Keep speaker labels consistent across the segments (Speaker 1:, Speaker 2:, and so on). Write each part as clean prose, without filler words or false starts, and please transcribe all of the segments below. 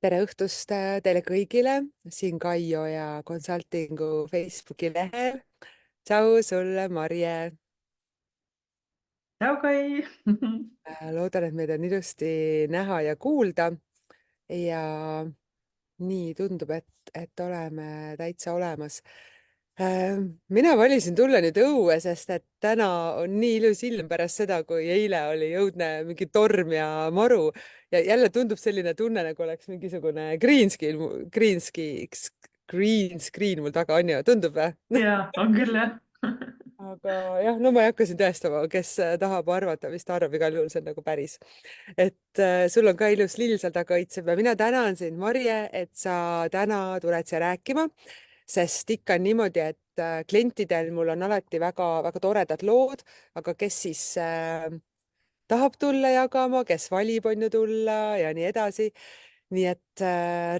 Speaker 1: tere õhtust teile kõigile, siin Kaio ja Consultingu Facebooki lehel. Tšau sulle, Marje.
Speaker 2: Tšau, Kai!
Speaker 1: Loodan, et meid on ilusti näha ja kuulda. Ja nii tundub, et oleme täitsa olemas. Mina valisin tulla nüüd õue, sest et täna on nii ilus ilm pärast seda, kui eile oli õudne mingi torm ja maru. Ja jälle tundub selline tunne, nagu oleks mingisugune green screen mul taga on ju, tundub või?
Speaker 2: Jaa, on küll jah.
Speaker 1: Aga jah, no ma ei hakka siin tõestama, kes tahab arvata, vist arvab, igal juhul see on nagu päris. Et sul on ka ilus lill seal taga õitseb ja mina tänan sind, Marje, et sa täna tuled siia rääkima, sest ikka on niimoodi, et klientidel mul on alati väga-väga toredad lood, aga kes siis tahab tulla jagama, kes valib, on ju, tulla ja nii edasi. Nii et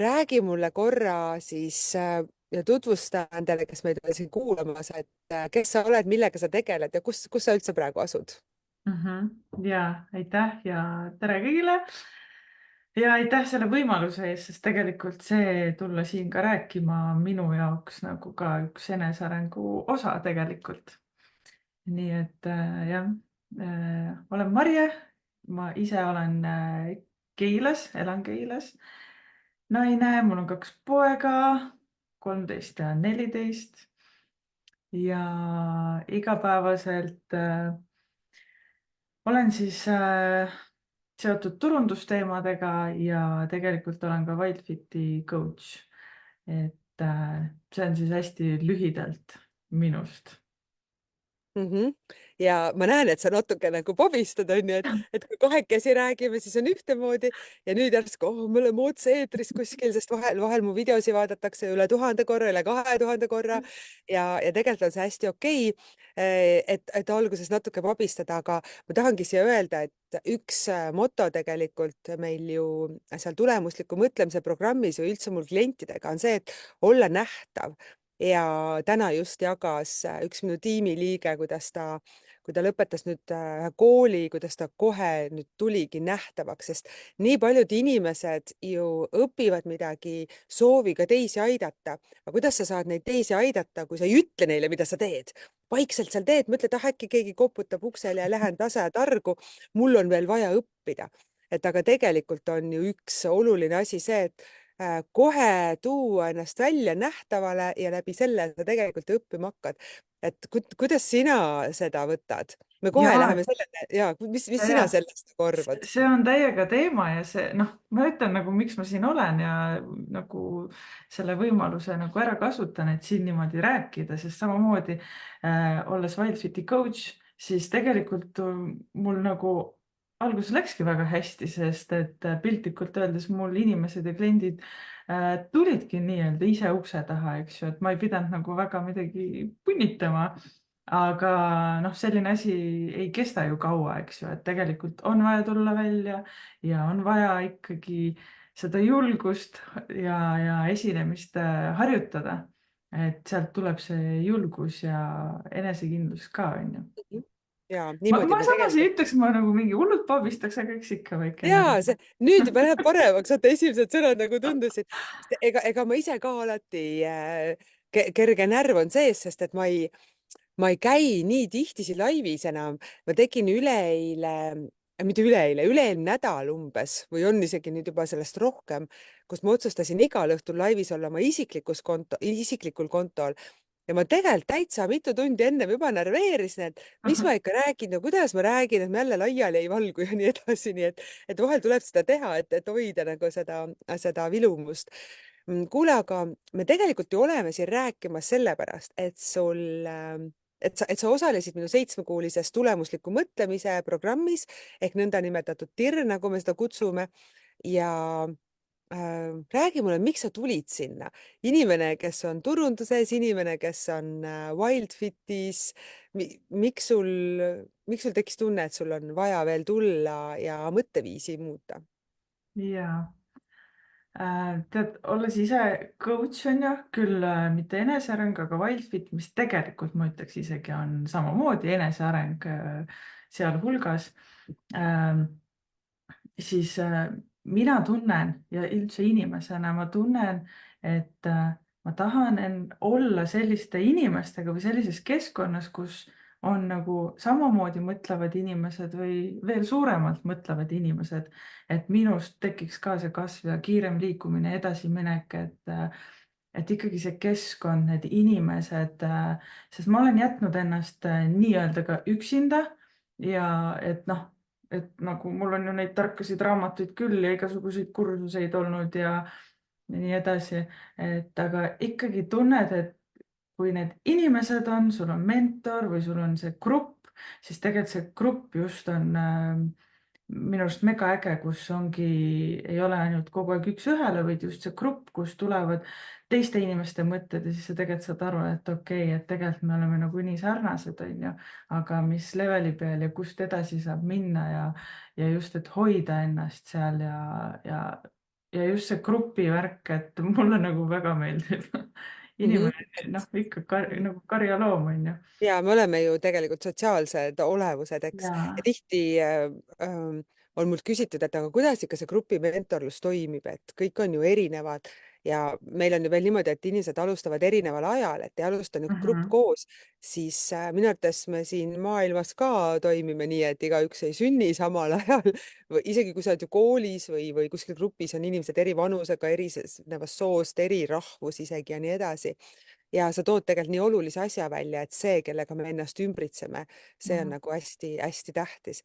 Speaker 1: räägi mulle korra siis ja tutvusta nendele, kes meid on siin kuulamas, et kes sa oled, millega sa tegeled ja kus sa üldse praegu asud?
Speaker 2: Jaa, aitäh ja tere kõigile. Ja aitäh selle võimaluse eest, sest tegelikult see tulla siin ka rääkima on minu jaoks nagu ka üks enesearengu osa tegelikult. Nii et jah, olen Marje, ma ise olen Keilas, elan Keilas. Naine, mul on 2 poega, 13 ja 14. Ja igapäevaselt olen siis seotud turundusteemadega ja tegelikult olen ka Wildfiti coach. Et see on siis hästi lühidalt minust.
Speaker 1: Ja ma näen, et sa natuke nagu pobistad, on ju, et kui kahekesi räägime, siis on ühtemoodi ja nüüd järsku, me oleme otse-eetris kuskil, sest vahel mu videosi vaadatakse üle 1000 korra, üle 2000 korra ja tegelikult on see hästi okei, et alguses natuke pobistada, aga ma tahangi siia öelda, et üks moto tegelikult meil ju seal tulemusliku mõtlemise programmis või üldse mul klientidega on see, et olla nähtav. Ja täna just jagas üks minu tiimiliige, kui ta lõpetas nüüd ühe kooli, kuidas ta kohe nüüd tuligi nähtavaks, sest nii paljud inimesed ju õpivad midagi sooviga teisi aidata. Aga kuidas sa saad neid teisi aidata, kui sa ei ütle neile, mida sa teed? Vaikselt seal teed, mõtled, äkki keegi koputab uksele ja lähen tasa ja targu. Mul on veel vaja õppida. Et aga tegelikult on ju üks oluline asi see, et kohe tuua ennast välja nähtavale ja läbi selle sa tegelikult õppima hakkad. Et kuidas sina seda võtad? Me kohe
Speaker 2: Ja
Speaker 1: läheme sellele ja mis sina
Speaker 2: ja
Speaker 1: sellest nagu arvad?
Speaker 2: see on täiega teema ja see, ma ütlen nagu, miks ma siin olen ja nagu selle võimaluse nagu ära kasutan, et siin niimoodi rääkida, sest samamoodi olles Wildfiti coach, siis tegelikult mul nagu alguses läkski väga hästi, sest et piltlikult öeldes mul inimesed ja kliendid tulidki nii-öelda ise ukse taha, eks ju, et ma ei pidanud nagu väga midagi punnitama. Aga selline asi ei kesta ju kaua, eks ju, et tegelikult on vaja tulla välja ja on vaja ikkagi seda julgust ja esinemist harjutada. Et sealt tuleb see julgus ja enesekindlus ka, on ju.
Speaker 1: Ja
Speaker 2: Ma,
Speaker 1: niimoodi
Speaker 2: ma
Speaker 1: me
Speaker 2: samas ei
Speaker 1: tegelikult
Speaker 2: ütleks, ma nagu mingi hullult pabistaks, aga eks ikka väike
Speaker 1: ja
Speaker 2: närv.
Speaker 1: see nüüd juba läheb paremaks, vaata esimesed sõnad nagu tundusid. Ega ma ise ka alati kerge närv on sees, sest et ma ei käi nii tihti siin laivis enam. Ma tegin üleeile, mitte üleeile, üle-eelmine nädal umbes või on isegi nüüd juba sellest rohkem, kus ma otsustasin igal õhtul laivis olla oma isiklikul kontol. Ja ma tegelikult täitsa mitu tundi ennem juba närveerisin, et mis ma ikka räägin ja kuidas ma räägin, et ma jälle laiali ei valgu ja nii edasi. Nii et vahel tuleb seda teha, et hoida nagu seda vilumust. Kuule, aga me tegelikult ju oleme siin rääkimas sellepärast, et et sa osalesid minu 7-kuulises tulemusliku mõtlemise programmis ehk nõndanimetatud TIR, nagu me seda kutsume. Ja räägi mulle, miks sa tulid sinna? Inimene, kes on turunduses, inimene, kes on Wildfitis, miks sul tekkis tunne, et sul on vaja veel tulla ja mõtteviisi muuta?
Speaker 2: Jaa. Tead, olles ise coach on ju, küll mitte eneseareng, aga Wildfit, mis tegelikult ma ütleks isegi on samamoodi eneseareng sealhulgas, siis mina tunnen ja üldse inimesena ma tunnen, et ma tahan olla selliste inimestega või sellises keskkonnas, kus on nagu samamoodi mõtlevad inimesed või veel suuremalt mõtlevad inimesed, et minust tekiks ka see kasv ja kiirem liikumine, edasiminek, et ikkagi see keskkond, need inimesed, sest ma olen jätnud ennast nii-öelda ka üksinda ja et noh, et nagu mul on ju neid tarkasid raamatuid küll ja igasuguseid kursuseid olnud ja nii edasi, et aga ikkagi tunned, et kui need inimesed on, sul on mentor või sul on see grupp, siis tegelikult see grupp just on minu arust mega äge, kus ongi, ei ole ainult kogu aeg üks-ühele, vaid just see grupp, kus tulevad teiste inimeste mõtted ja siis sa tegelikult saad aru, et okei, et tegelikult me oleme nagu nii sarnased, on ju, aga mis leveli peal ja kust edasi saab minna ja just, et hoida ennast seal ja just see grupi värk, et mulle nagu väga meeldib. Inimene, noh, ikka nagu karjaloom, on ju.
Speaker 1: ja me oleme ju tegelikult sotsiaalsed olevused, eks.
Speaker 2: ja
Speaker 1: Ja tihti on mult küsitud, et aga kuidas ikka see grupi mentorlus toimib, et kõik on ju erinevad ja meil on ju veel niimoodi, et inimesed alustavad erineval ajal, et ei alusta nüüd grupp
Speaker 2: Mhm.
Speaker 1: koos, siis minu arvates me siin maailmas ka toimime nii, et igaüks ei sünni samal ajal või isegi kui sa oled ju koolis või kuskil grupis on inimesed eri vanusega, erinevast soost, eri rahvus isegi ja nii edasi ja sa tood tegelikult nii olulise asja välja, et see, kellega me ennast ümbritseme, see on
Speaker 2: Mhm.
Speaker 1: nagu hästi-hästi tähtis.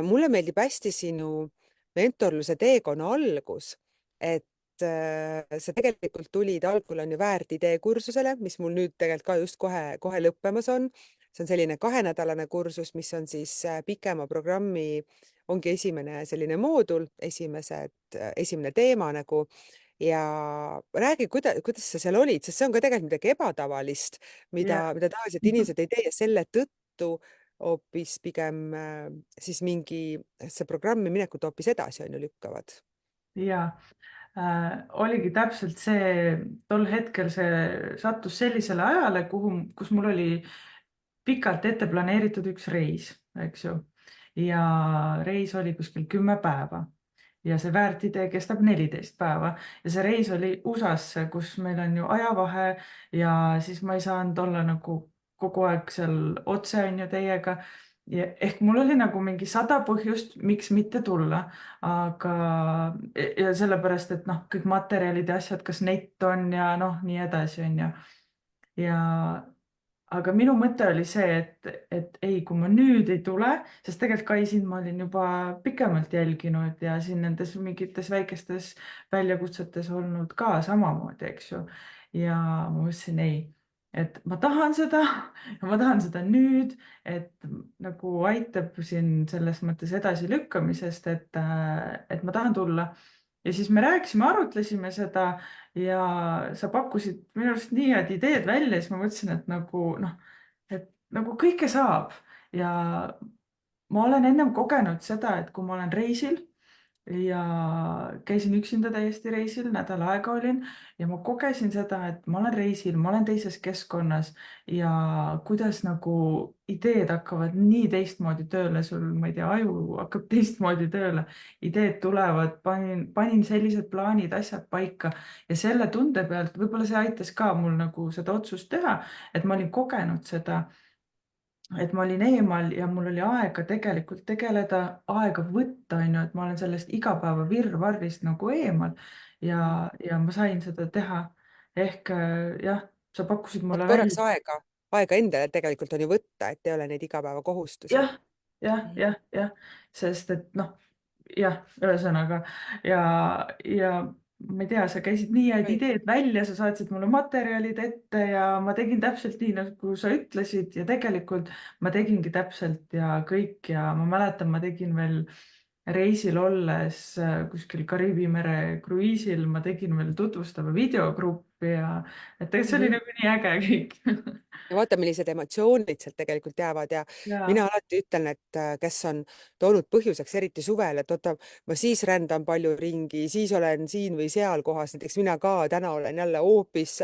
Speaker 1: Mulle meeldib hästi sinu mentorluse teekonna algus, et sa tegelikult tulid, algul on ju väärtidee kursusele, mis mul nüüd tegelikult ka just kohe lõppemas on. See on selline 2-nädalane kursus, mis on siis pikema programmi, ongi esimene selline moodul, esimene teema nagu ja räägi, kuidas sa seal olid, sest see on ka tegelikult midagi ebatavalist,
Speaker 2: ja
Speaker 1: mida tavaliselt inimesed ei tee ja selle tõttu hoopis pigem siis see programmi minekut hoopis edasi on ju lükkavad.
Speaker 2: ja oligi täpselt see, tol hetkel see sattus sellisele ajale, kus mul oli pikalt ette planeeritud üks reis, eks ju. ja reis oli kuskil 10 päeva ja see väärtidee kestab 14 päeva ja see reis oli USA-sse, kus meil on ju ajavahe ja siis ma ei saanud olla nagu kogu aeg seal otse on ju teiega. Ehk mul oli nagu mingi 100 põhjust, miks mitte tulla, aga ja sellepärast, et noh, kõik materjalid ja asjad, kas nett on ja noh, nii edasi on ju. ja aga minu mõte oli see, et ei, kui ma nüüd ei tule, sest tegelikult Kai sind ma olin juba pikemalt jälginud ja siin nendes mingites väikestes väljakutsetes olnud ka samamoodi, eks ju. ja ma mõtlesin ei, et ma tahan seda ja ma tahan seda nüüd, et nagu aitab siin selles mõttes edasilükkamisest, et ma tahan tulla. ja siis me rääkisime, arutlesime seda ja sa pakkusid minu arust nii head ideed välja, siis ma mõtlesin, et nagu noh, et nagu kõike saab ja ma olen ennem kogenud seda, et kui ma olen reisil ja käisin üksinda täiesti reisil, nädal aega olin ja ma kogesin seda, et ma olen reisil, ma olen teises keskkonnas ja kuidas nagu ideed hakkavad nii teistmoodi tööle, sul, ma ei tea, aju hakkab teistmoodi tööle, ideed tulevad, panin sellised plaanid, asjad paika ja selle tunde pealt võib-olla see aitas ka mul nagu seda otsust teha, et ma olin kogenud seda, et ma olin eemal ja mul oli aega tegelikult tegeleda, aega võtta, on ju, et ma olen sellest igapäeva virvarrist nagu eemal ja ma sain seda teha. ehk jah, sa pakkusid
Speaker 1: et
Speaker 2: mulle
Speaker 1: korraks
Speaker 2: välja.
Speaker 1: aega endale tegelikult on ju võtta, et ei ole neid igapäevakohustusi.
Speaker 2: jah, jah, sest et noh, jah, ühesõnaga ja, ja ma ei tea, sa käisid nii head
Speaker 1: Oi.
Speaker 2: ideed välja, sa saatsid mulle materjalid ette ja ma tegin täpselt nii, nagu sa ütlesid ja tegelikult ma tegingi täpselt ja kõik ja ma mäletan, ma tegin veel reisil olles kuskil Kariibi mere kruiisil, ma tegin veel tutvustava videogruppi ja et tegelikult see oli
Speaker 1: Mhm.
Speaker 2: nagu nii äge kõik.
Speaker 1: ja vaata, millised emotsioonid sealt tegelikult jäävad ja mina
Speaker 2: ja,
Speaker 1: alati ütlen, et kes on toonud põhjuseks, eriti suvel, et oota, ma siis rändan palju ringi, siis olen siin või seal kohas, näiteks mina ka täna olen jälle hoopis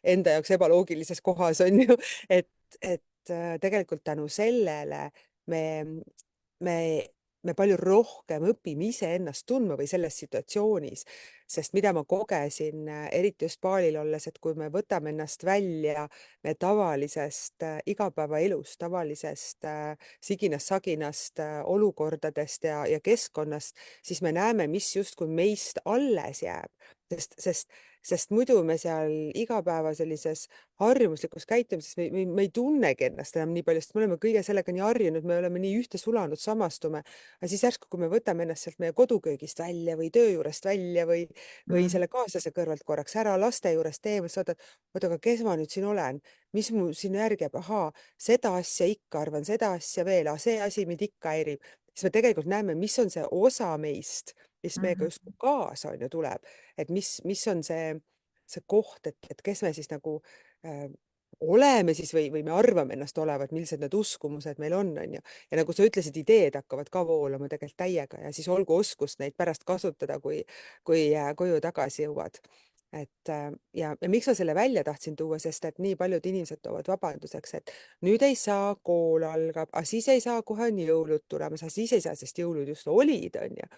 Speaker 1: enda jaoks ebaloogilises kohas on ju, et tegelikult tänu sellele me me palju rohkem õpime iseennast tundma või selles situatsioonis, sest mida ma kogesin, eriti just baalil olles, et kui me võtame ennast välja me tavalisest igapäevaelust, tavalisest siginast-saginast olukordadest ja keskkonnast, siis me näeme, mis justkui meist alles jääb, sest muidu me seal igapäeva sellises harjumuslikus käitumises me ei tunnegi ennast enam nii palju, sest me oleme kõige sellega nii harjunud, me oleme nii ühte sulanud, samastume. Aga siis järsku, kui me võtame ennast sealt meie koduköögist välja või töö juurest välja või
Speaker 2: mm,
Speaker 1: selle kaaslase kõrvalt korraks ära, laste juurest eemal, sa ootad, oota, aga kes ma nüüd siin olen, mis mu siin järgi jääb, ahaa, seda asja ikka arvan, seda asja veel, see asi mind ikka häirib, siis me tegelikult näeme, mis on see osa meist, mis meiega
Speaker 2: mhm,
Speaker 1: justkui kaasa on ju tuleb, et mis on see koht, et kes me siis nagu äh, oleme siis või me arvame ennast olevat, millised need uskumused meil on ju. Ja nagu sa ütlesid, ideed hakkavad ka voolama tegelikult täiega ja siis olgu oskust neid pärast kasutada, kui koju tagasi jõuad. Ja miks ma selle välja tahtsin tuua, sest et nii paljud inimesed toovad vabanduseks, et nüüd ei saa, kool algab, aga siis ei saa, kohe on jõulud tulemas, aga siis ei saa, sest jõulud just olid, on ju.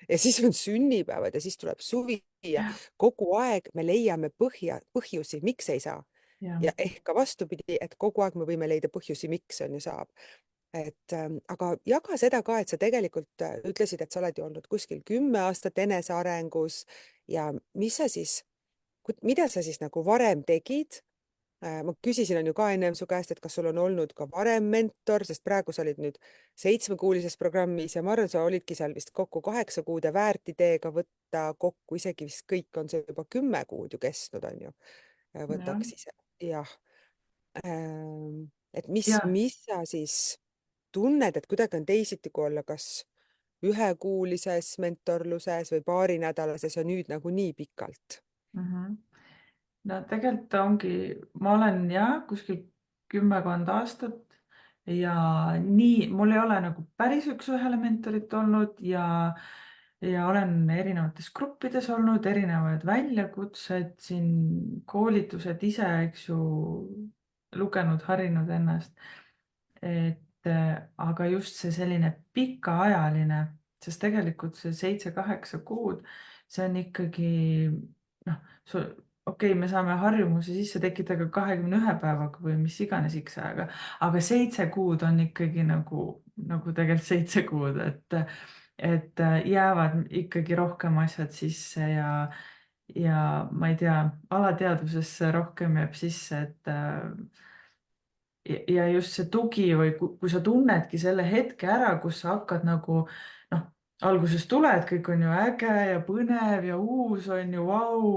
Speaker 1: Ja siis on sünnipäevad ja siis tuleb suvi ja
Speaker 2: jah,
Speaker 1: kogu aeg me leiame põhjusi, miks ei saa.
Speaker 2: jah,
Speaker 1: Ja ehk ka vastupidi, et kogu aeg me võime leida põhjusi, miks on ju saab. Aga jaga seda ka, et sa tegelikult ütlesid, et sa oled ju olnud kuskil 10 aastat enesearengus ja mida sa siis nagu varem tegid? Ma küsisin on ju ka ennem su käest, et kas sul on olnud ka varem mentor, sest praegu sa olid nüüd 7-kuulises programmis ja ma arvan, sa olidki seal vist kokku 8 kuud ja väärt ideega võtta kokku isegi vist kõik on see juba 10 kuud ju kestnud, on ju.
Speaker 2: jah,
Speaker 1: Võtaks ise, jah. Et mis,
Speaker 2: jah.
Speaker 1: mis sa siis tunned, et kuidagi on teisiti, kui olla kas ühekuulises mentorluses või paarinädalases ja nüüd nagu nii pikalt?
Speaker 2: Mhm. No tegelikult ongi, ma olen jah, kuskil kümmekond aastat ja nii, mul ei ole nagu päris üks-ühele mentorit olnud ja olen erinevates gruppides olnud, erinevaid väljakutsed siin, koolitused ise, eks ju, lugenud, harinud ennast. Aga just see selline pikaajaline, sest tegelikult see 7-8 kuud, see on ikkagi noh, okei, me saame harjumuse sisse tekitada ka 21 päevaga või mis iganes X ajaga, aga 7 kuud on ikkagi nagu tegelikult 7 kuud, et jäävad ikkagi rohkem asjad sisse ja ma ei tea, alateadvusesse rohkem jääb sisse, ja just see tugi või kui sa tunnedki selle hetke ära, kus sa hakkad nagu noh, alguses tuled, kõik on ju äge ja põnev ja uus on ju, vau,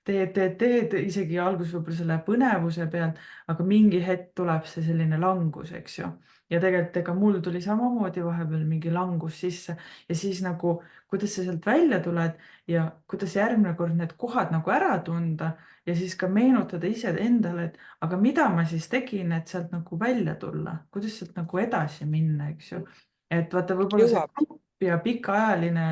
Speaker 2: teed, isegi alguses võib-olla selle põnevuse pealt, aga mingi hetk tuleb see selline langus, eks ju. ja tegelikult ega mul tuli samamoodi vahepeal mingi langus sisse ja siis nagu, kuidas sa sealt välja tuled ja kuidas järgmine kord need kohad nagu ära tunda ja siis ka meenutada ise endale, et aga mida ma siis tegin, et sealt nagu välja tulla, kuidas sealt nagu edasi minna, eks ju. et vaata, võib-olla see
Speaker 1: Jõuab.
Speaker 2: grupp ja pikaajaline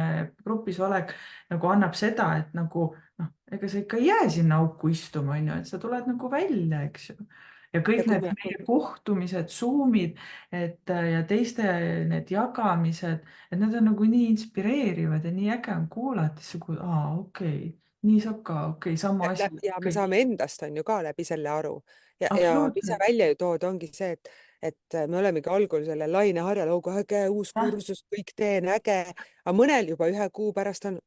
Speaker 2: grupis olek nagu annab seda, et nagu noh, ega sa ikka ei jää sinna auku istuma, on ju, et sa tuled nagu välja, eks ju. ja
Speaker 1: Ja
Speaker 2: kõik
Speaker 1: kui
Speaker 2: need
Speaker 1: me
Speaker 2: meie kohtumised, Zoom'id, ja teiste need jagamised, et need on nagu nii inspireerivad ja nii äge on kuulata, siis sa kuuled, aa, okei, nii saab ka, okei, sama asi
Speaker 1: ja me
Speaker 2: kõik.
Speaker 1: saame endast on ju ka läbi selle aru ja mis sa
Speaker 2: Absoluutselt.
Speaker 1: välja ju tood, ongi see, et me olemegi algul selle laineharjal, oh kui äge, uus
Speaker 2: Jah.
Speaker 1: kursus, kõik teen, äge, aga mõnel juba 1 kuu pärast on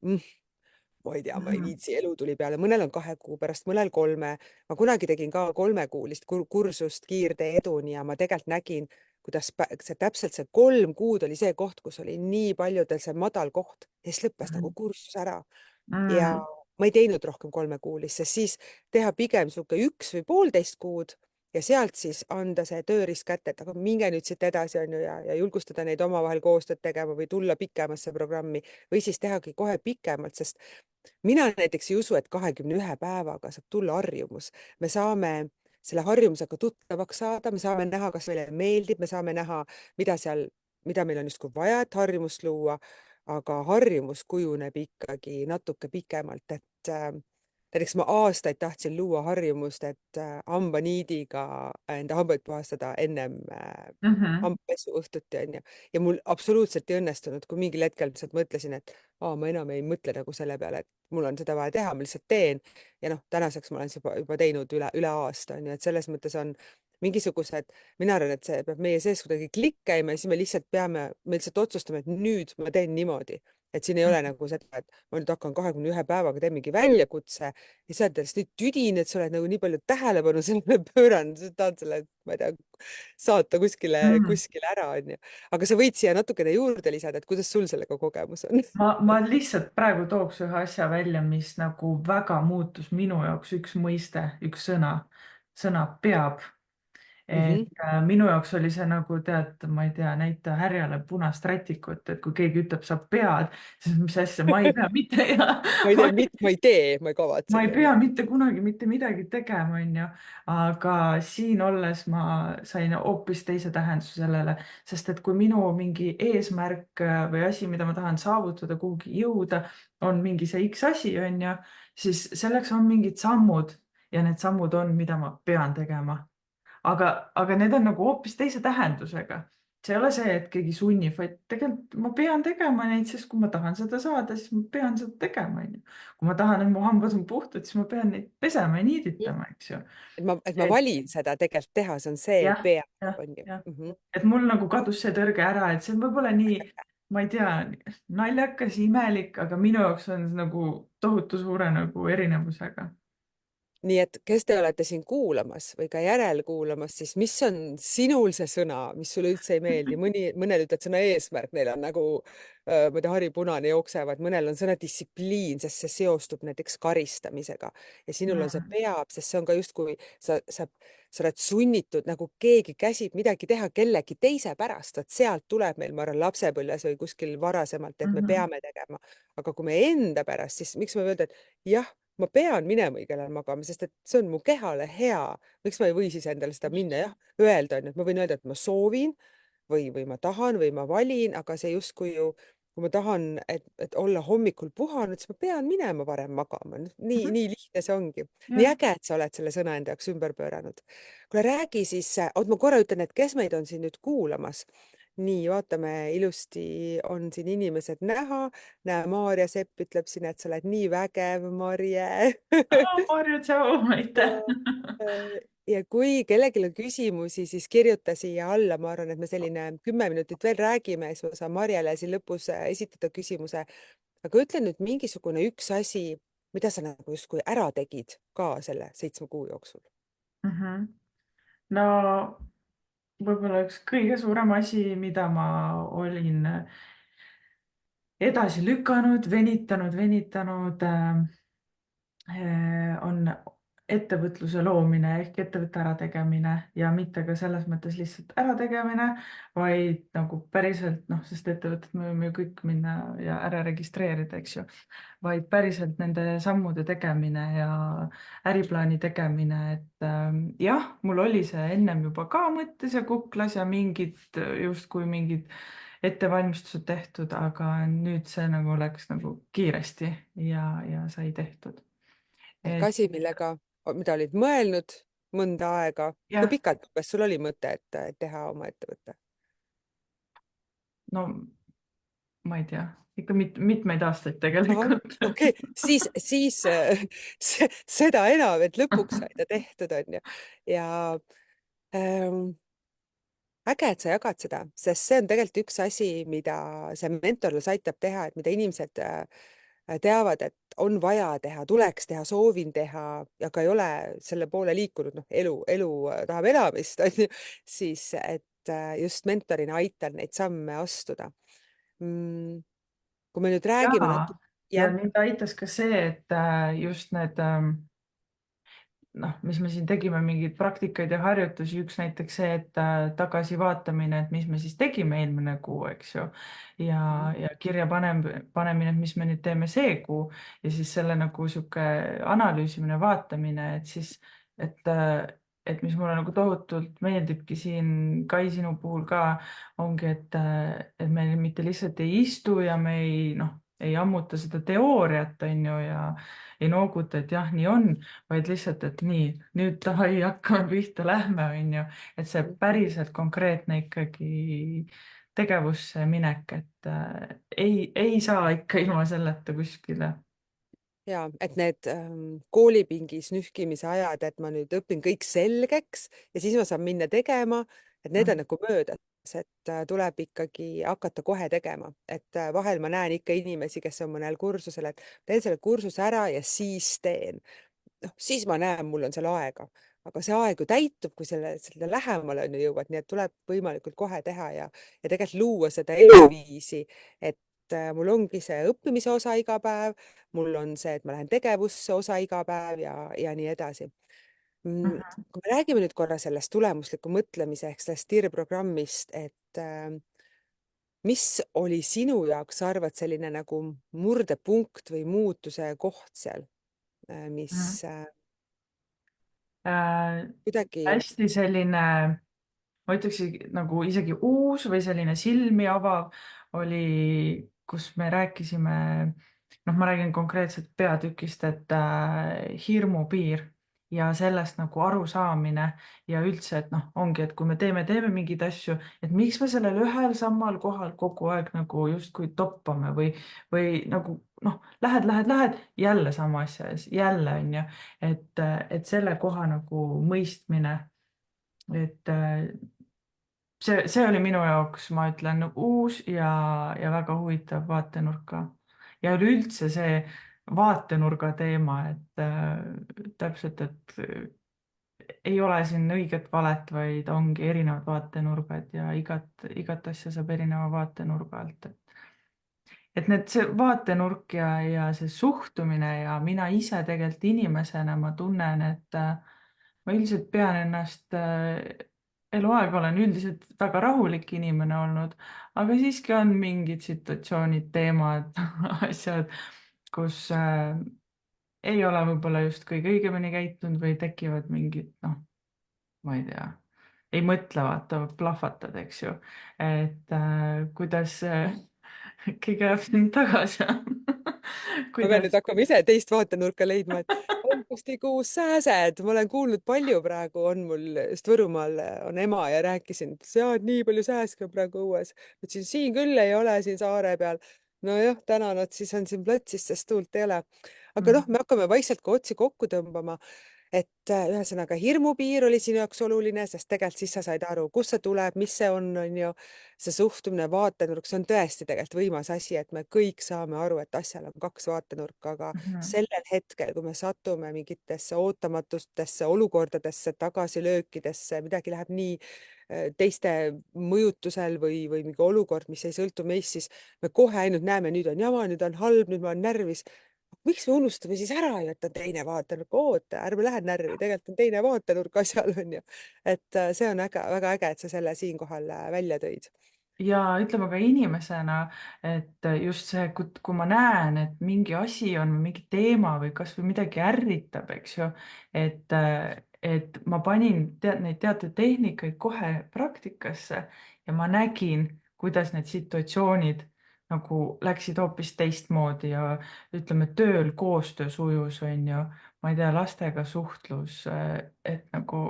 Speaker 1: ma ei tea, ma ei
Speaker 2: Mhm.
Speaker 1: viitsi, elu tuli peale, mõnel on 2 kuu pärast, mõnel 3. Ma kunagi tegin ka 3-kuulist kursust Kiirtee eduni ja ma tegelikult nägin, kuidas see täpselt see 3 kuud oli see koht, kus oli nii paljudel see madal koht ja siis lõppes nagu
Speaker 2: Mhm.
Speaker 1: kursus ära. Ja
Speaker 2: Mm.
Speaker 1: ma ei teinud rohkem 3-kuulist, sest siis teha pigem sihuke 1 või 1,5 kuud ja sealt siis anda see tööriist kätte, et aga minge nüüd siit edasi, on ju, ja julgustada neid omavahel koostööd tegema või tulla pikemasse programmi või siis tehagi kohe pikemalt, sest mina näiteks ei usu, et 21 päevaga saab tulla harjumus. Me saame selle harjumusega tuttavaks saada, me saame näha, kas meile meeldib, me saame näha, mida meil on justkui vaja, et harjumust luua, aga harjumus kujuneb ikkagi natuke pikemalt, näiteks ma aastaid tahtsin luua harjumust, et hambaniidiga enda hambaid puhastada ennem
Speaker 2: Mhm.
Speaker 1: hambapesu õhtuti onju. Ja mul absoluutselt ei õnnestunud, kui mingil hetkel lihtsalt mõtlesin, et ma enam ei mõtle nagu selle peale, et mul on seda vaja teha, ma lihtsalt teen. Ja noh, tänaseks ma olen seda juba teinud üle aasta onju, et selles mõttes on mingisugused, mina arvan, et see peab meie sees kuidagi klikk käima ja siis me lihtsalt otsustame, et nüüd ma teen niimoodi. Et siin ei ole nagu seda, et ma nüüd hakkan 21 päevaga teen mingi väljakutse ja sa oled sellest nii tüdine, et sa oled nagu nii palju tähelepanu sellele pööranud, sa tahad selle, ma ei tea, saata
Speaker 2: Mm.
Speaker 1: kuskile ära, onju. Aga sa võid siia natukene juurde lisada, et kuidas sul sellega kogemus on?
Speaker 2: ma lihtsalt praegu tooks ühe asja välja, mis nagu väga muutus minu jaoks, üks mõiste, üks sõna peab. Et
Speaker 1: Mhm.
Speaker 2: minu jaoks oli see nagu tead, ma ei tea, näita härjale punast rätikut, et kui keegi ütleb, sa pead, siis mis asja, ma ei pea mitte ja
Speaker 1: ma ei tea, ma ei tee, ma ei
Speaker 2: ma ei
Speaker 1: kavatsegi,
Speaker 2: pea
Speaker 1: onju.
Speaker 2: mitte kunagi mitte midagi tegema, onju, aga siin olles ma sain hoopis teise tähenduse sellele, sest et kui minu mingi eesmärk või asi, mida ma tahan saavutada, kuhugi jõuda, on mingi see X asi, onju, siis selleks on mingid sammud ja need sammud on, mida ma pean tegema. aga need on nagu hoopis teise tähendusega. See ei ole see, et keegi sunnib, vaid tegelikult ma pean tegema neid, sest kui ma tahan seda saada, siis ma pean seda tegema, onju. Kui ma tahan, et mu hambad on puhtad, siis ma pean neid pesema ja niiditama, eks ju.
Speaker 1: Et ma
Speaker 2: et
Speaker 1: valin seda tegelikult teha, see on see
Speaker 2: jah,
Speaker 1: peab,
Speaker 2: jah,
Speaker 1: onju.
Speaker 2: jah,
Speaker 1: Mhm.
Speaker 2: et mul nagu kadus see tõrge ära, et see on võib-olla nii, ma ei tea, naljakas, imelik, aga minu jaoks on see nagu tohutu suure nagu erinevusega.
Speaker 1: Nii et kes te olete siin kuulamas või ka järelkuulamas, siis mis on sinul see sõna, mis sulle üldse ei meeldi? Mõnel ütleb sõna eesmärk, neil on nagu, ma ei tea, hari punane jooksevad, mõnel on sõna distsipliin, sest see seostub näiteks karistamisega ja sinul on see
Speaker 2: Mm.
Speaker 1: peab, sest see on ka justkui sa oled sunnitud, nagu keegi käsib midagi teha kellegi teise pärast, et sealt tuleb meil, ma arvan, lapsepõlves või kuskil varasemalt, et me
Speaker 2: Mhm.
Speaker 1: peame tegema. aga kui me enda pärast, siis miks me ei öelda, et jah, ma pean minema õigel ajal magama, sest et see on mu kehale hea. miks ma ei või siis endale seda minna, jah, öelda on ju, et ma võin öelda, et ma soovin või ma tahan või ma valin, aga see justkui ju, kui ma tahan, et olla hommikul puhanud, siis ma pean minema varem magama. Nii,
Speaker 2: Mhm.
Speaker 1: nii lihtne see ongi. nii
Speaker 2: jah.
Speaker 1: äge, et sa oled selle sõna enda jaoks ümber pööranud. kuule, räägi siis, oot, ma korra ütlen, et kes meid on siin nüüd kuulamas. nii, vaatame, ilusti on siin inimesed näha. näe, Maarja Sepp ütleb siin, et sa oled nii vägev, Marje.
Speaker 2: Marju, tšau,
Speaker 1: ja,
Speaker 2: aitäh.
Speaker 1: ja kui kellelgi on küsimusi, siis kirjuta siia alla, ma arvan, et me selline 10 minutit veel räägime, siis ma saan Marjale siin lõpus esitada küsimuse. aga ütle nüüd mingisugune üks asi, mida sa nagu justkui ära tegid ka selle 7 kuu jooksul.
Speaker 2: Mhm. no võib-olla üks kõige suurem asi, mida ma olin edasi lükanud, venitanud, on ettevõtluse loomine ehk ettevõtte ärategemine ja mitte ka selles mõttes lihtsalt ärategemine, vaid nagu päriselt noh, sest ettevõtted me võime ju kõik minna ja ära registreerida, eks ju, vaid päriselt nende sammude tegemine ja äriplaani tegemine, et jah, mul oli see ennem juba ka mõttes ja kuklas ja justkui mingid ettevalmistused tehtud, aga nüüd see nagu läks nagu kiiresti ja sai tehtud.
Speaker 1: ehk
Speaker 2: et
Speaker 1: asi, mida olid mõelnud mõnda aega. Kui
Speaker 2: jah,
Speaker 1: pikalt umbes sul oli mõte, et teha oma ettevõte?
Speaker 2: no ma ei tea, ikka mitmeid aastaid
Speaker 1: ahah,
Speaker 2: tegelikult.
Speaker 1: okei, siis seda enam, et lõpuks sai ta tehtud, onju. ja ähm, äge, et sa jagad seda, sest see on tegelikult üks asi, mida see mentorlus aitab teha, et mida inimesed teavad, et on vaja teha, tuleks teha, soovin teha, aga ei ole selle poole liikunud, noh, elu tahab elamist, onju, siis et just mentorina aitan neid samme astuda. kui me nüüd räägime
Speaker 2: jaa,
Speaker 1: natuke,
Speaker 2: ja
Speaker 1: jah.
Speaker 2: mind aitas ka see, et just need noh, mis me siin tegime, mingeid praktikaid ja harjutusi, üks näiteks see, et tagasivaatamine, et mis me siis tegime eelmine kuu, eks ju. ja,
Speaker 1: Mhm.
Speaker 2: ja panemine, et mis me nüüd teeme see kuu ja siis selle nagu sihuke analüüsimine, vaatamine, et siis, et mis mulle nagu tohutult meeldibki siin Kai sinu puhul ka, ongi, et me mitte lihtsalt ei istu ja me ei noh, ei ammuta seda teooriat, on ju, ja ei nooguta, et jah, nii on, vaid lihtsalt, et nii, nüüd davai, hakkame pihta, lähme, on ju. Et see päriselt konkreetne ikkagi tegevusse minek, et ei saa ikka ilma selleta kuskile.
Speaker 1: ja et need koolipingis nühkimise ajad, et ma nüüd õpin kõik selgeks ja siis ma saan minna tegema, et need on nagu möödas, et tuleb ikkagi hakata kohe tegema, et vahel ma näen ikka inimesi, kes on mõnel kursusel, et teen selle kursuse ära ja siis teen. Noh, siis ma näen, mul on seal aega, aga see aeg ju täitub, kui selle lähemale on ju jõuad, nii et tuleb võimalikult kohe teha ja tegelikult luua seda eluviisi, et mul ongi see õppimise osa iga päev, mul on see, et ma lähen tegevusse osa iga päev ja nii edasi. Kui me räägime nüüd korra sellest tulemusliku mõtlemise ehk sellest TIR programmist, et mis oli sinu jaoks, sa arvad, selline nagu murdepunkt või muutuse koht seal, mis
Speaker 2: Mhm. Äh,
Speaker 1: kuidagi
Speaker 2: hästi selline, ma ütleks nagu isegi uus või selline silmi avav oli, kus me rääkisime, noh, ma räägin konkreetselt peatükist, et hirmupiir ja sellest nagu arusaamine ja üldse, et noh, ongi, et kui me teeme mingeid asju, et miks me sellel ühel samal kohal kogu aeg nagu justkui toppame või nagu noh, lähed, jälle sama asja ees, jälle on ju, et selle koha nagu mõistmine, et see oli minu jaoks, ma ütlen, uus ja väga huvitav vaatenurk ka. Ja üleüldse see vaatenurga teema, et täpselt, et ei ole siin õiget-valet, vaid ongi erinevad vaatenurgad ja igat asja saab erineva vaatenurga alt, et need, see vaatenurk ja see suhtumine ja mina ise tegelikult inimesena ma tunnen, et ma üldiselt pean ennast, eluaeg olen üldiselt väga rahulik inimene olnud, aga siiski on mingid situatsioonid, teemad, asjad, kus ei ole võib-olla just kõige õigemini käitunud või tekivad mingid, noh, ma ei tea, ei mõtle, vaata, plahvatad, eks ju. et kuidas keegi ajab sind tagasi
Speaker 1: ma pean nüüd
Speaker 2: kuidas
Speaker 1: hakkama ise teist vaatenurka leidma, et augustikuus sääsed, ma olen kuulnud palju praegu, on mul just Võrumaal on ema ja rääkisin, et ja nii palju sääske on praegu õues. ütlesin, siin küll ei ole, siin saare peal. nojah, täna nad siis on siin platsis, sest tuult ei ole. aga noh, me hakkame vaikselt ka otsi kokku tõmbama. et ühesõnaga hirmupiir oli sinu jaoks oluline, sest tegelikult siis sa said aru, kust see tuleb, mis see on ju. see suhtumine, vaatenurk, see on tõesti tegelikult võimas asi, et me kõik saame aru, et asjal on kaks vaatenurka, aga
Speaker 2: Mhm,
Speaker 1: sellel hetkel, kui me satume mingitesse ootamatutesse olukordadesse, tagasilöökidesse, midagi läheb nii teiste mõjutusel või mingi olukord, mis ei sõltu meist, siis me kohe ainult näeme, nüüd on jama, nüüd on halb, nüüd ma olen närvis. Miks me unustame siis ära ju, et on teine vaatenurk, oota, ärme lähe närvi, tegelikult on teine vaatenurk asjal, onju. et see on äge, väga äge, et sa selle siinkohal välja tõid.
Speaker 2: ja ütleme ka inimesena, et just see, kui ma näen, et mingi asi on või mingi teema või kasvõi midagi ärritab, eks ju, et ma panin neid teatud tehnikaid kohe praktikasse ja ma nägin, kuidas need situatsioonid nagu läksid hoopis teistmoodi ja ütleme, tööl koostöö sujus, on ju, ma ei tea, lastega suhtlus, et nagu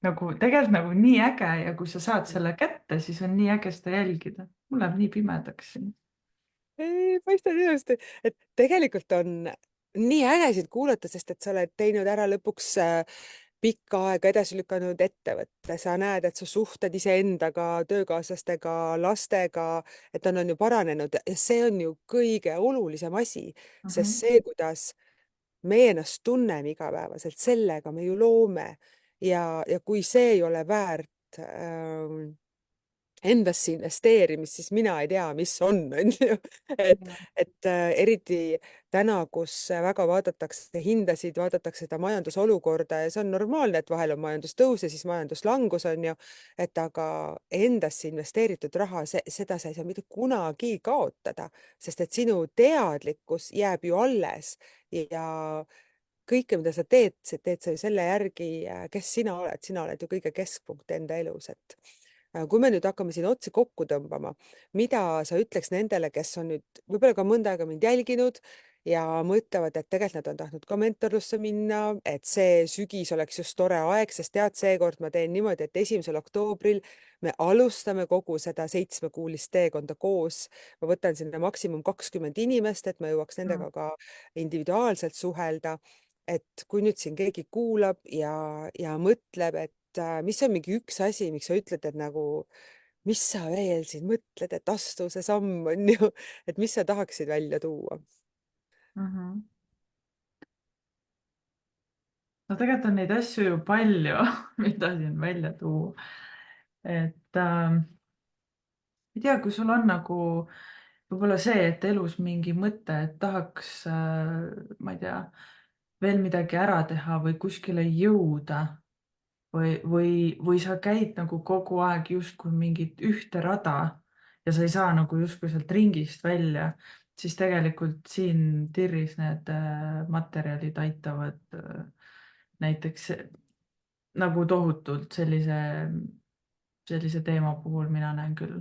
Speaker 2: tegelikult nagu nii äge ja kui sa saad selle kätte, siis on nii äge seda jälgida. Mul läheb nii pimedaks siin.
Speaker 1: ei paista ilusti, et tegelikult on nii äge sind kuulata, sest et sa oled teinud ära lõpuks pikka aega edasi lükanud ettevõtte, sa näed, et su suhted iseendaga, töökaaslastega, lastega, et on ju paranenud ja see on ju kõige olulisem asi, sest
Speaker 2: Mhm.
Speaker 1: see, kuidas me ennast tunneme igapäevaselt, sellega me ju loome ja kui see ei ole väärt endasse investeerimist, siis mina ei tea, mis on ju. et eriti täna, kus väga vaadatakse hindasid, vaadatakse seda majandusolukorda ja see on normaalne, et vahel on majandustõus ja siis majanduslangus on ju, et aga endasse investeeritud raha, seda sa ei saa mitte kunagi kaotada, sest et sinu teadlikkus jääb ju alles ja kõike, mida sa teed sa ju selle järgi, kes sina oled ju kõige keskpunkt enda elus, et kui me nüüd hakkame siin otsi kokku tõmbama, mida sa ütleks nendele, kes on nüüd võib-olla ka mõnda aega mind jälginud ja mõtlevad, et tegelikult nad on tahtnud ka mentorlusse minna, et see sügis oleks just tore aeg, sest tead, seekord ma teen niimoodi, et 1. oktoobril me alustame kogu seda 7-kuulist teekonda koos. ma võtan sinna maksimum 20 inimest, et ma jõuaks nendega ka individuaalselt suhelda. et kui nüüd siin keegi kuulab ja mõtleb, et mis on mingi üks asi, miks sa ütled, et nagu, mis sa veel siin mõtled, et astu see samm, on ju, et mis sa tahaksid välja tuua?
Speaker 2: Mhm. no tegelikult on neid asju ju palju, mida siin välja tuua. et ei tea, kui sul on nagu võib-olla see, et elus mingi mõte, et tahaks, ma ei tea, veel midagi ära teha või kuskile jõuda või sa käid nagu kogu aeg justkui mingit ühte rada ja sa ei saa nagu justkui sealt ringist välja, siis tegelikult siin TIR-is need materjalid aitavad näiteks nagu tohutult sellise teema puhul mina näen küll.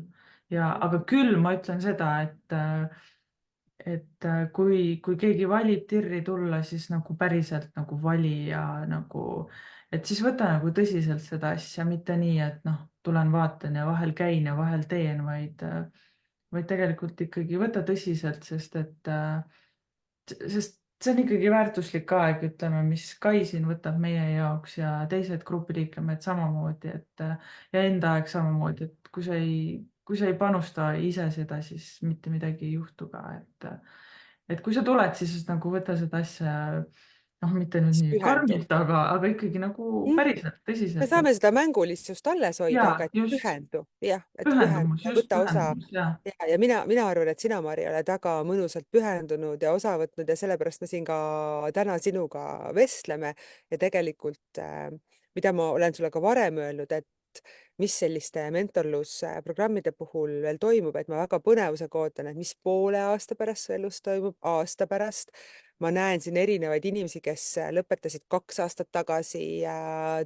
Speaker 2: Ja aga küll ma ütlen seda, et kui keegi valib TIR-i tulla, siis nagu päriselt nagu vali ja nagu, et siis võta nagu tõsiselt seda asja, mitte nii, et noh, tulen vaatan ja vahel käin ja vahel teen, vaid tegelikult ikkagi võta tõsiselt, sest see on ikkagi väärtuslik aeg, ütleme, mis Kai siin võtab meie jaoks ja teised grupiliikmed samamoodi, ja enda aeg samamoodi, et kui sa ei panusta ise seda, siis mitte midagi ei juhtu ka, et kui sa tuled, siis nagu võta seda asja, noh, mitte nüüd
Speaker 1: siis
Speaker 2: nii
Speaker 1: pühendu.
Speaker 2: karmilt, aga ikkagi nagu päriselt
Speaker 1: Me
Speaker 2: tõsiselt,
Speaker 1: saame
Speaker 2: et
Speaker 1: seda mängulisust alles hoida,
Speaker 2: ja
Speaker 1: aga et
Speaker 2: just
Speaker 1: pühendu, jah, et pühendu
Speaker 2: pühendumus,
Speaker 1: ja
Speaker 2: just
Speaker 1: võta osa.
Speaker 2: pühendumus ja.
Speaker 1: Ja mina arvan, et sina, Mari, oled väga mõnusalt pühendunud ja osa võtnud ja sellepärast me siin ka täna sinuga vestleme ja tegelikult, mida ma olen sulle ka varem öelnud, et mis selliste mentorlusprogrammide puhul veel toimub, et ma väga põnevusega ootan, et mis poole aasta pärast su elus toimub, aasta pärast. Ma näen siin erinevaid inimesi, kes lõpetasid 2 aastat tagasi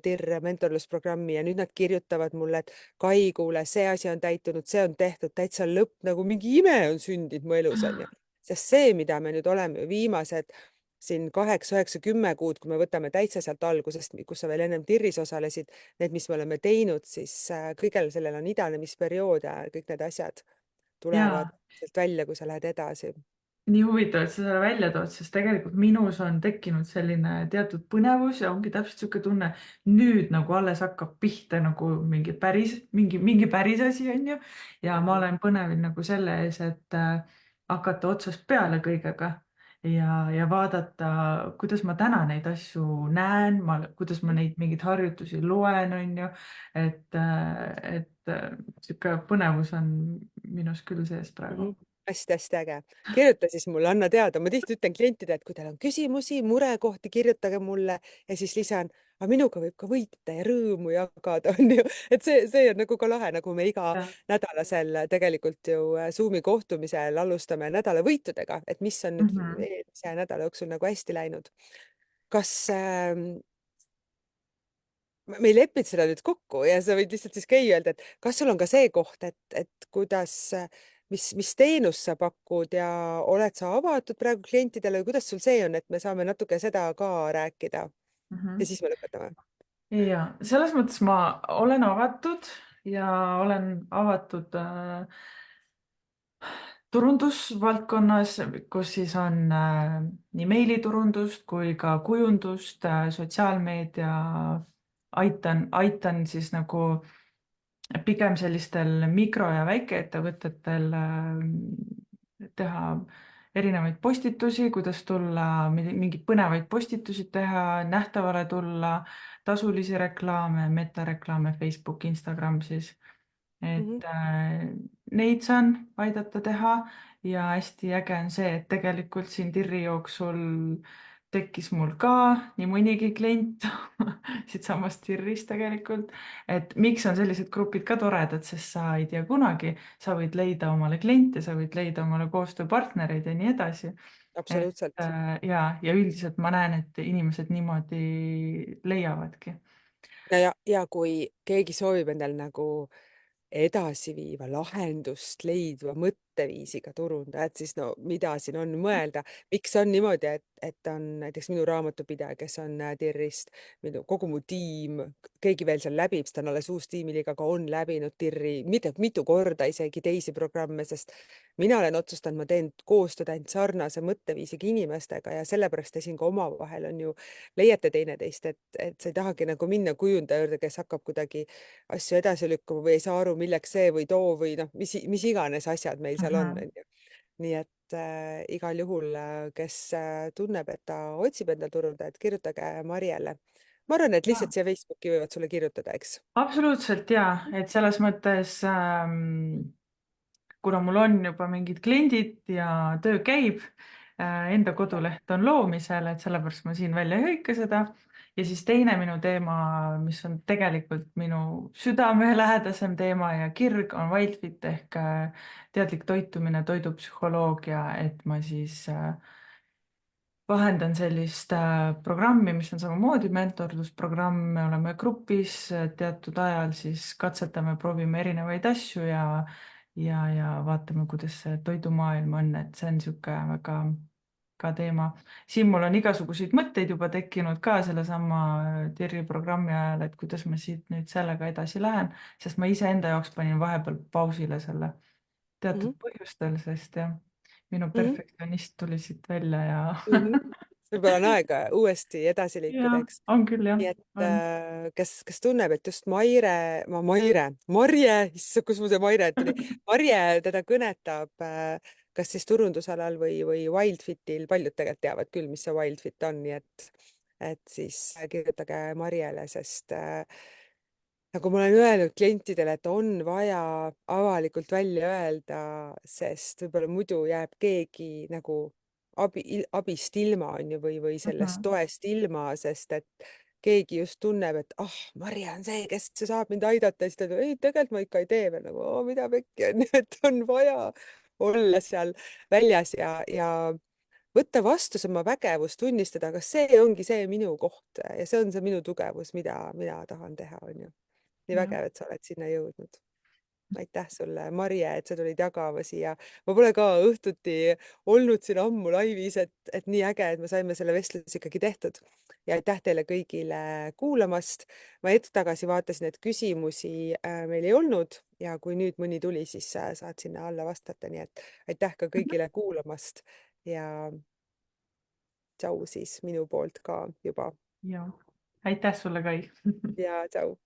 Speaker 1: TIR mentorlusprogrammi ja nüüd nad kirjutavad mulle, et Kai, kuule, see asi on täitunud, see on tehtud, täitsa lõpp, nagu mingi ime on sündinud mu elus, onju. sest see, mida me nüüd oleme viimased siin 8, 9, 10 kuud, kui me võtame täitsa sealt algusest, kus sa veel ennem TIR-is osalesid, need, mis me oleme teinud, siis kõigel sellel on idanemisperiood ja kõik need asjad tulevad
Speaker 2: ja
Speaker 1: sealt välja, kui sa lähed edasi.
Speaker 2: nii huvitav, et sa selle välja tood, sest tegelikult minus on tekkinud selline teatud põnevus ja ongi täpselt niisugune tunne, nüüd nagu alles hakkab pihta nagu mingi päris asi, on ju. Ja ma olen põnevil nagu selle ees, et hakata otsast peale kõigega ja vaadata, kuidas ma täna neid asju näen, kuidas ma neid mingeid harjutusi loen, on ju. Niisugune põnevus on minus küll sees praegu.
Speaker 1: hästi-hästi äge. Kirjuta siis mulle, anna teada. Ma tihti ütlen klientidele, et kui teil on küsimusi, murekohti, kirjutage mulle ja siis lisan, aga minuga võib ka võita ja rõõmu jagada, on ju. Et see on nagu ka lahe, nagu me iga
Speaker 2: Ja.
Speaker 1: nädalasel tegelikult ju Zoomi kohtumisel alustame nädala võitudega, et mis on nüüd
Speaker 2: Mhm.
Speaker 1: eelmise nädala jooksul nagu hästi läinud. Kas me ei leppinud seda nüüd kokku ja sa võid lihtsalt siis Kei öelda, et kas sul on ka see koht, et kuidas, mis teenust sa pakud ja oled sa avatud praegu klientidele või kuidas sul see on, et me saame natuke seda ka rääkida ja
Speaker 2: Mhm.
Speaker 1: siis me lõpetame.
Speaker 2: ja selles mõttes ma olen avatud ja olen avatud turundusvaldkonnas, kus siis on nii meiliturundust kui ka kujundust, sotsiaalmeedia. aitan siis nagu pigem sellistel mikro- ja väikeettevõtetel teha erinevaid postitusi, kuidas tulla, mingeid põnevaid postitusi teha, nähtavale tulla, tasulisi reklaame, metareklaame, Facebook, Instagram siis.
Speaker 1: Mhm.
Speaker 2: et neid saan aidata teha ja hästi äge on see, et tegelikult siin TIR-i jooksul tekkis mul ka nii mõnigi klient siitsamast TIR-ist tegelikult, et miks on sellised grupid ka toredad, sest sa ei tea kunagi, sa võid leida omale kliente, sa võid leida omale koostööpartnereid ja nii edasi. et
Speaker 1: Absoluutselt.
Speaker 2: ja üldiselt ma näen, et inimesed niimoodi leiavadki.
Speaker 1: ja kui keegi soovib endal nagu edasiviiva lahendust leidva mõtteviisiga turundajad, siis no mida siin on mõelda, miks on niimoodi, et on näiteks minu raamatupidaja, kes on TIR-ist, kogu mu tiim, keegi veel seal läbib, sest ta on alles uus tiimiliige, aga on läbinud TIR-i mitu korda isegi teisi programme, sest mina olen otsustanud, ma teen koostööd ainult sarnase mõtteviisiga inimestega ja sellepärast te siin ka omavahel on ju, leiate teineteist, et sa ei tahagi nagu minna kujundaja juurde, kes hakkab kuidagi asju edasi lükkama või ei saa aru, milleks see või too või noh, mis iganes asjad meil seal on,
Speaker 2: Mhm.
Speaker 1: onju. nii et igal juhul, kes tunneb, et ta otsib endale turundajat, kirjutage Marjele. ma arvan, et lihtsalt siia Facebooki võivad sulle kirjutada, eks.
Speaker 2: Absoluutselt ja, et selles mõttes kuna mul on juba mingid kliendid ja töö käib, enda koduleht on loomisel, et sellepärast ma siin välja ei hõika seda. Ja siis teine minu teema, mis on tegelikult minu südamelähedasem teema ja kirg, on WildFit ehk teadlik toitumine, toidupsühholoogia, et ma siis vahendan sellist programmi, mis on samamoodi mentorlusprogramm, me oleme grupis teatud ajal, siis katsetame, proovime erinevaid asju ja vaatame, kuidas see toidumaailm on, et see on niisugune väga ka teema. siin mul on igasuguseid mõtteid juba tekkinud ka sellesama TIR-i programmi ajal, et kuidas ma siit nüüd sellega edasi lähen, sest ma iseenda jaoks panin vahepeal pausile selle
Speaker 1: mm.
Speaker 2: teatud põhjustel, sest jah, minu
Speaker 1: -hmm.
Speaker 2: perfektsionist tuli siit välja ja
Speaker 1: Mm -hmm. võib-olla on aega uuesti edasi
Speaker 2: ja
Speaker 1: liikuda, eks.
Speaker 2: on küll jah,
Speaker 1: nii et
Speaker 2: on.
Speaker 1: kes tunneb, et just Marje, issand, kus mul see Maire tuli, Marje teda kõnetab kas siis turundusalal või Wildfitil, paljud tegelikult teavad küll, mis see Wildfit on, nii et siis kirjutage Marjele, sest nagu ma olen öelnud klientidele, et on vaja avalikult välja öelda, sest võib-olla muidu jääb keegi nagu abist ilma, on ju, või sellest
Speaker 2: Mhm.
Speaker 1: toest ilma, sest et keegi just tunneb, et ah, Marje on see, kes saab mind aidata, siis ta ütleb, ei, tegelikult ma ikka ei tee veel nagu, mida pekki on, et on vaja olla seal väljas ja võtta vastu see oma vägevus, tunnistada, kas see ongi see minu koht ja see on see minu tugevus, mida mina tahan teha, on ju. Nii
Speaker 2: Jah.
Speaker 1: vägev, et sa oled sinna jõudnud. Aitäh sulle, Marje, et sa tulid jagama siia. ma pole ka õhtuti olnud siin ammu laivis, et nii äge, et me saime selle vestluse ikkagi tehtud. ja aitäh teile kõigile kuulamast. ma hetk tagasi vaatasin, et küsimusi meil ei olnud ja kui nüüd mõni tuli, siis saad sinna alla vastata, nii et aitäh ka kõigile kuulamast ja tšau siis minu poolt ka juba
Speaker 2: Ja aitäh sulle, Kai!
Speaker 1: ja tšau.